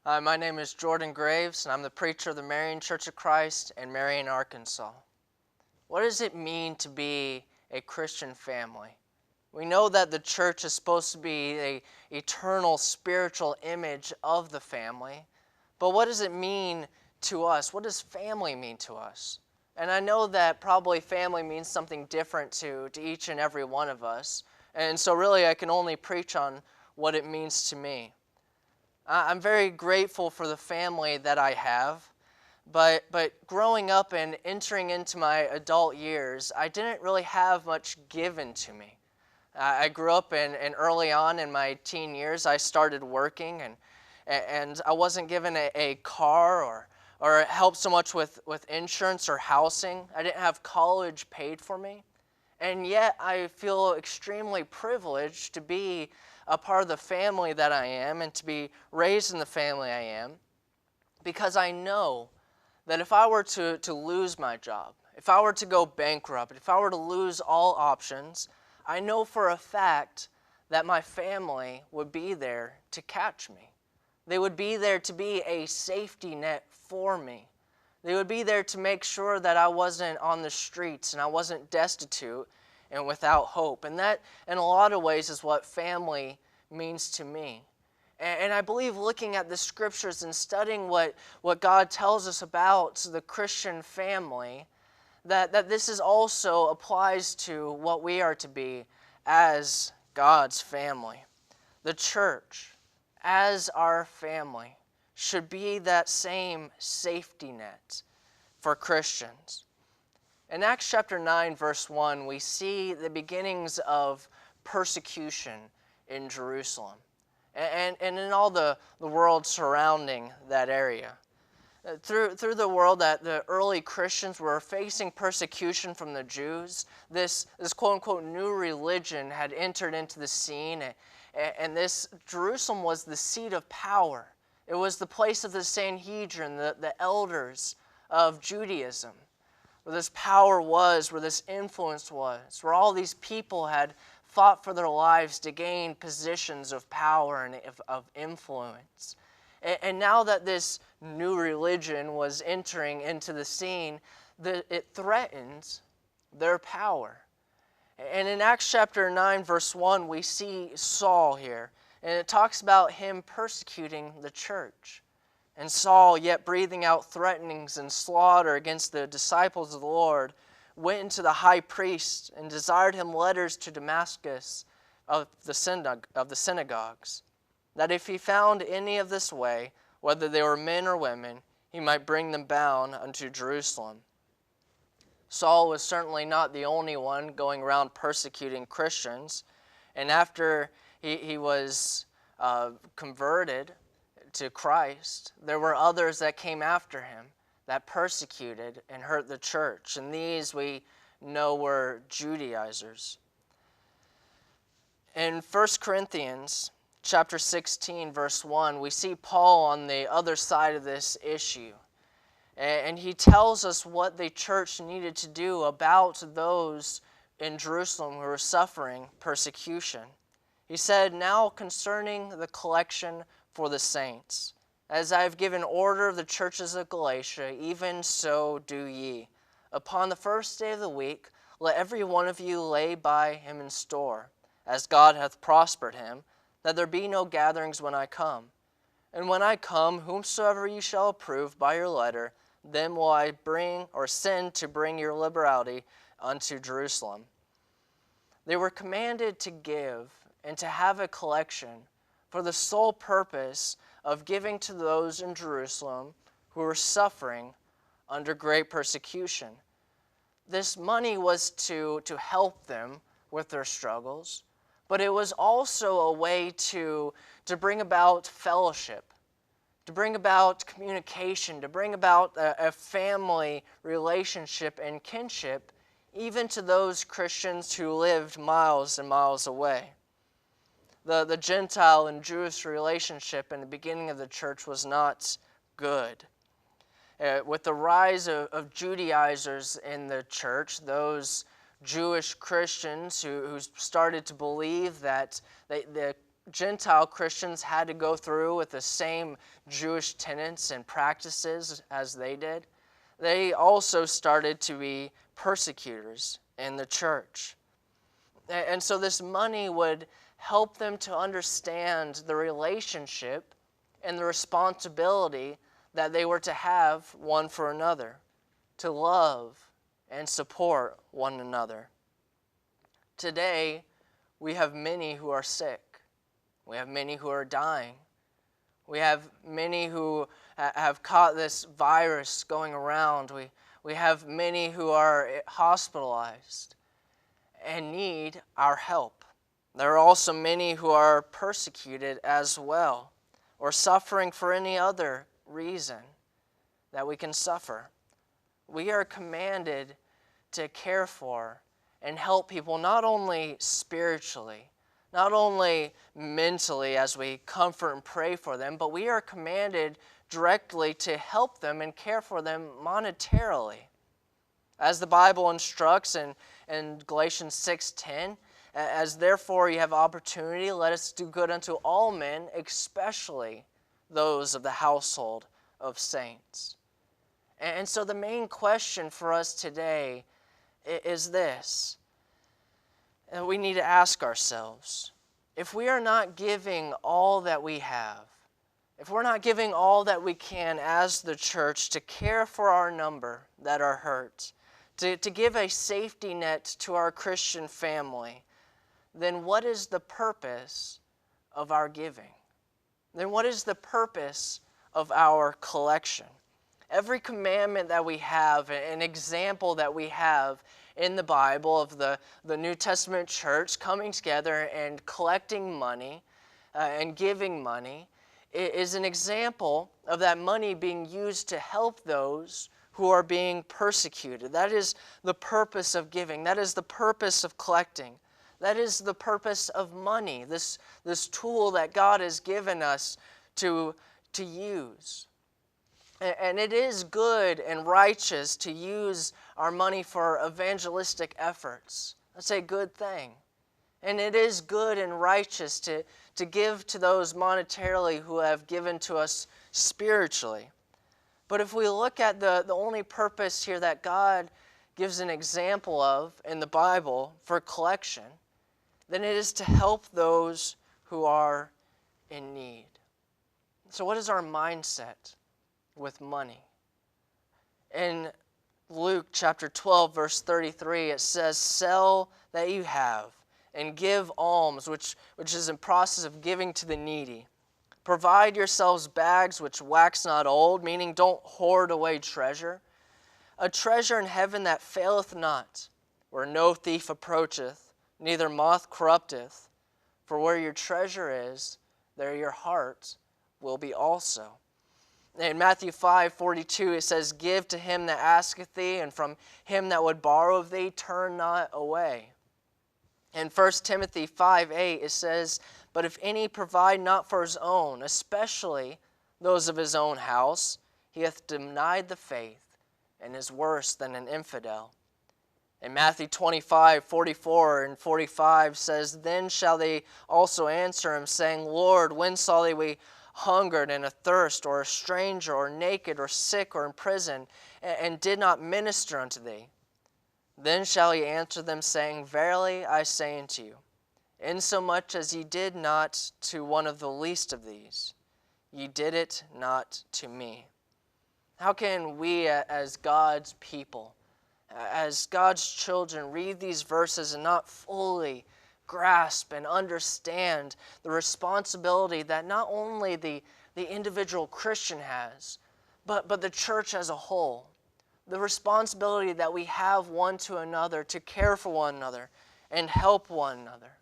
Hi, my name is Jordyn Graves, and I'm the preacher of the Marian Church of Christ in Marion, Arkansas. What does it mean to be a Christian family? We know that the church is supposed to be an eternal spiritual image of the family, but what does it mean to us? What does family mean to us? And I know that probably family means something different to each and every one of us, and so really I can only preach on what it means to me. I'm very grateful for the family that I have, but growing up and entering into my adult years, I didn't really have much given to me. I grew up and early on in my teen years, I started working, and I wasn't given a car or help so much with insurance or housing. I didn't have college paid for me. And yet I feel extremely privileged to be a part of the family that I am and to be raised in the family I am, because I know that if I were to lose my job, if I were to go bankrupt, if I were to lose all options, I know for a fact that my family would be there to catch me. They would be there to be a safety net for me. They would be there to make sure that I wasn't on the streets and I wasn't destitute and without hope. And that, in a lot of ways, is what family means to me. And I believe looking at the scriptures and studying what God tells us about the Christian family, that this is also applies to what we are to be as God's family. The church, as our family, should be that same safety net for Christians. In Acts chapter 9, verse 1, we see the beginnings of persecution in Jerusalem and in all the world surrounding that area. Through the world, that the early Christians were facing persecution from the Jews. This quote-unquote new religion had entered into the scene, and this Jerusalem was the seat of power. It was the place of the Sanhedrin, the elders of Judaism, where this power was, where this influence was, where all these people had fought for their lives to gain positions of power and of influence. And now that this new religion was entering into the scene, it threatens their power. And in Acts chapter 9, verse 1, we see Saul here. And it talks about him persecuting the church. And Saul, yet breathing out threatenings and slaughter against the disciples of the Lord, went into the high priest and desired him letters to Damascus of the synagogues, that if he found any of this way, whether they were men or women, he might bring them bound unto Jerusalem. Saul was certainly not the only one going around persecuting Christians, and after he was converted to Christ, there were others that came after him that persecuted and hurt the church, and these we know were Judaizers. In 1 Corinthians chapter 16, verse 1, we see Paul on the other side of this issue, and he tells us what the church needed to do about those in Jerusalem who were suffering persecution. He said, "Now concerning the collection for the saints, as I have given order of the churches of Galatia, even so do ye. Upon the first day of the week, let every one of you lay by him in store, as God hath prospered him, that there be no gatherings when I come. And when I come, whomsoever you shall approve by your letter, them will I bring or send to bring your liberality unto Jerusalem." They were commanded to give and to have a collection for the sole purpose of giving to those in Jerusalem who were suffering under great persecution. This money was to help them with their struggles, but it was also a way to bring about fellowship, to bring about communication, to bring about a family relationship and kinship, even to those Christians who lived miles and miles away. The Gentile and Jewish relationship in the beginning of the church was not good. With the rise of Judaizers in the church, those Jewish Christians who started to believe that the Gentile Christians had to go through with the same Jewish tenets and practices as they did, they also started to be persecutors in the church. And so this money would help them to understand the relationship and the responsibility that they were to have one for another, to love and support one another. Today, we have many who are sick. We have many who are dying. We have many who have caught this virus going around. We have many who are hospitalized and need our help. There are also many who are persecuted as well, or suffering for any other reason that we can suffer. We are commanded to care for and help people not only spiritually, not only mentally as we comfort and pray for them, but we are commanded directly to help them and care for them monetarily. As the Bible instructs in Galatians 6:10, as therefore you have opportunity, let us do good unto all men, especially those of the household of saints. And so the main question for us today is this. And we need to ask ourselves, if we are not giving all that we have, if we're not giving all that we can as the church to care for our number that are hurt, to give a safety net to our Christian family, then what is the purpose of our giving? Then what is the purpose of our collection? Every commandment that we have, an example that we have in the Bible of the New Testament church coming together and collecting money and giving money, is an example of that money being used to help those who are being persecuted. That is the purpose of giving. That is the purpose of collecting. That is the purpose of money, this tool that God has given us to use. And it is good and righteous to use our money for evangelistic efforts. That's a good thing. And it is good and righteous to give to those monetarily who have given to us spiritually. But if we look at the only purpose here that God gives an example of in the Bible for collection, then it is to help those who are in need. So what is our mindset with money? In Luke chapter 12, verse 33, it says, "Sell that you have and give alms," which is in process of giving to the needy. "Provide yourselves bags which wax not old," meaning don't hoard away treasure. "A treasure in heaven that faileth not, where no thief approacheth, neither moth corrupteth. For where your treasure is, there your heart will be also." In Matthew 5:42, it says, "Give to him that asketh thee, and from him that would borrow of thee, turn not away." In 1 Timothy 5:8, it says, "But if any provide not for his own, especially those of his own house, he hath denied the faith, and is worse than an infidel." In Matthew 25:44 and 45 says, "Then shall they also answer him, saying, Lord, when saw we hungered and athirst, or a stranger, or naked, or sick, or in prison, and did not minister unto thee? Then shall he answer them, saying, Verily I say unto you, insomuch as ye did not to one of the least of these, ye did it not to me." How can we as God's people, as God's children, read these verses and not fully grasp and understand the responsibility that not only the individual Christian has, but the church as a whole? The responsibility that we have one to another to care for one another and help one another.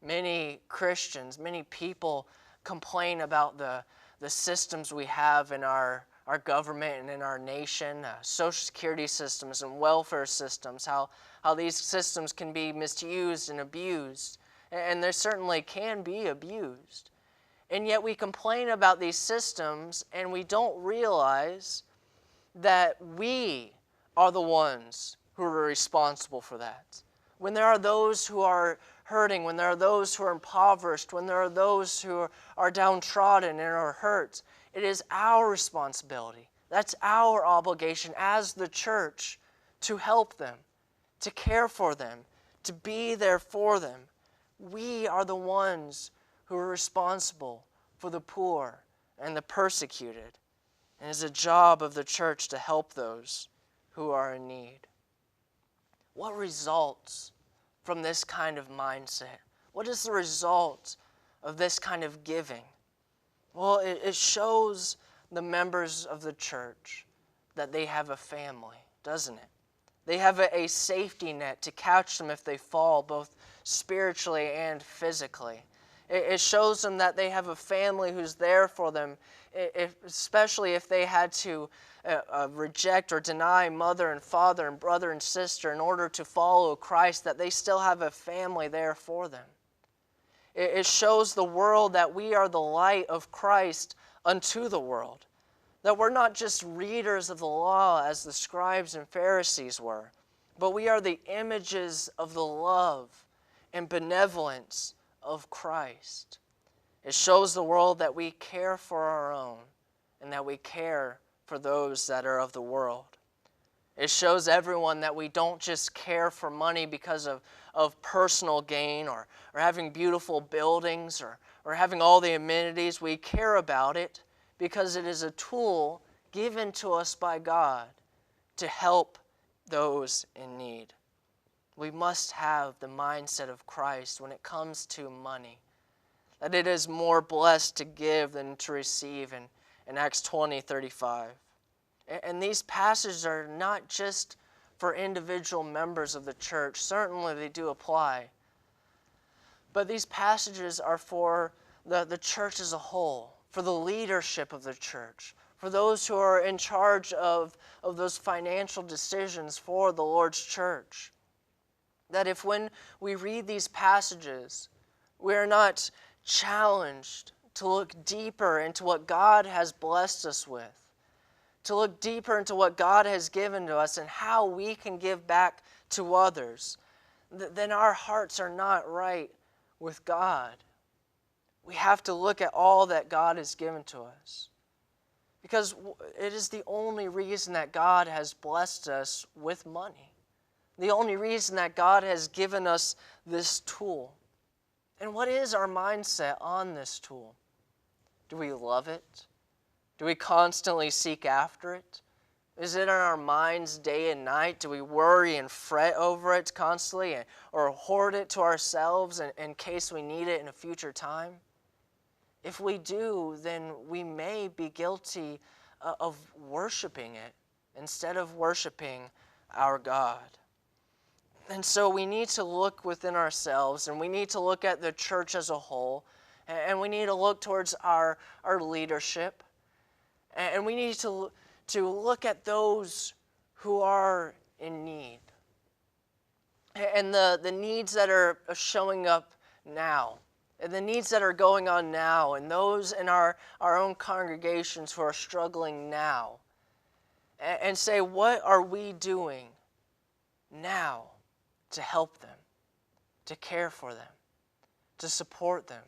Many Christians, many people complain about the systems we have in our government and in our nation, social security systems and welfare systems, how these systems can be misused and abused, and they certainly can be abused. And yet we complain about these systems and we don't realize that we are the ones who are responsible for that. When there are those who are hurting, when there are those who are impoverished, when there are those who are downtrodden and are hurt, it is our responsibility. That's our obligation as the church to help them, to care for them, to be there for them. We are the ones who are responsible for the poor and the persecuted. And it is a job of the church to help those who are in need. What results from this kind of mindset? What is the result of this kind of giving? Well, it shows the members of the church that they have a family, doesn't it? They have a safety net to catch them if they fall, both spiritually and physically. It shows them that they have a family who's there for them, especially if they had to reject or deny mother and father and brother and sister in order to follow Christ, that they still have a family there for them. It shows the world that we are the light of Christ unto the world. That we're not just readers of the law as the scribes and Pharisees were, but we are the images of the love and benevolence of Christ. It shows the world that we care for our own and that we care for those that are of the world. It shows everyone that we don't just care for money because of personal gain or having beautiful buildings or having all the amenities. We care about it because it is a tool given to us by God to help those in need. We must have the mindset of Christ when it comes to money, that it is more blessed to give than to receive in Acts 20:35. And these passages are not just for individual members of the church. Certainly they do apply. But these passages are for the church as a whole, for the leadership of the church, for those who are in charge of those financial decisions for the Lord's church. That if when we read these passages, we are not challenged to look deeper into what God has blessed us with, to look deeper into what God has given to us and how we can give back to others, then our hearts are not right with God. We have to look at all that God has given to us, because it is the only reason that God has blessed us with money, the only reason that God has given us this tool. And what is our mindset on this tool? Do we love it? Do we constantly seek after it? Is it in our minds day and night? Do we worry and fret over it constantly or hoard it to ourselves in case we need it in a future time? If we do, then we may be guilty of worshiping it instead of worshiping our God. And so we need to look within ourselves, and we need to look at the church as a whole, and we need to look towards our leadership, and we need to look at those who are in need, and the needs that are showing up now, and the needs that are going on now, and those in our own congregations who are struggling now, and say, what are we doing now to help them, to care for them, to support them,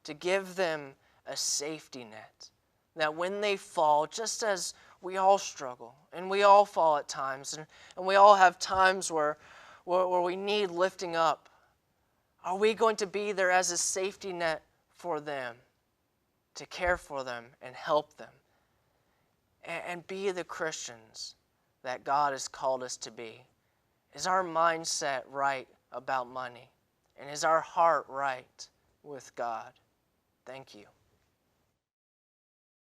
to give them a safety net, that when they fall, just as we all struggle, and we all fall at times, and we all have times where we need lifting up, are we going to be there as a safety net for them, to care for them and help them, and be the Christians that God has called us to be? Is our mindset right about money? And is our heart right with God? Thank you.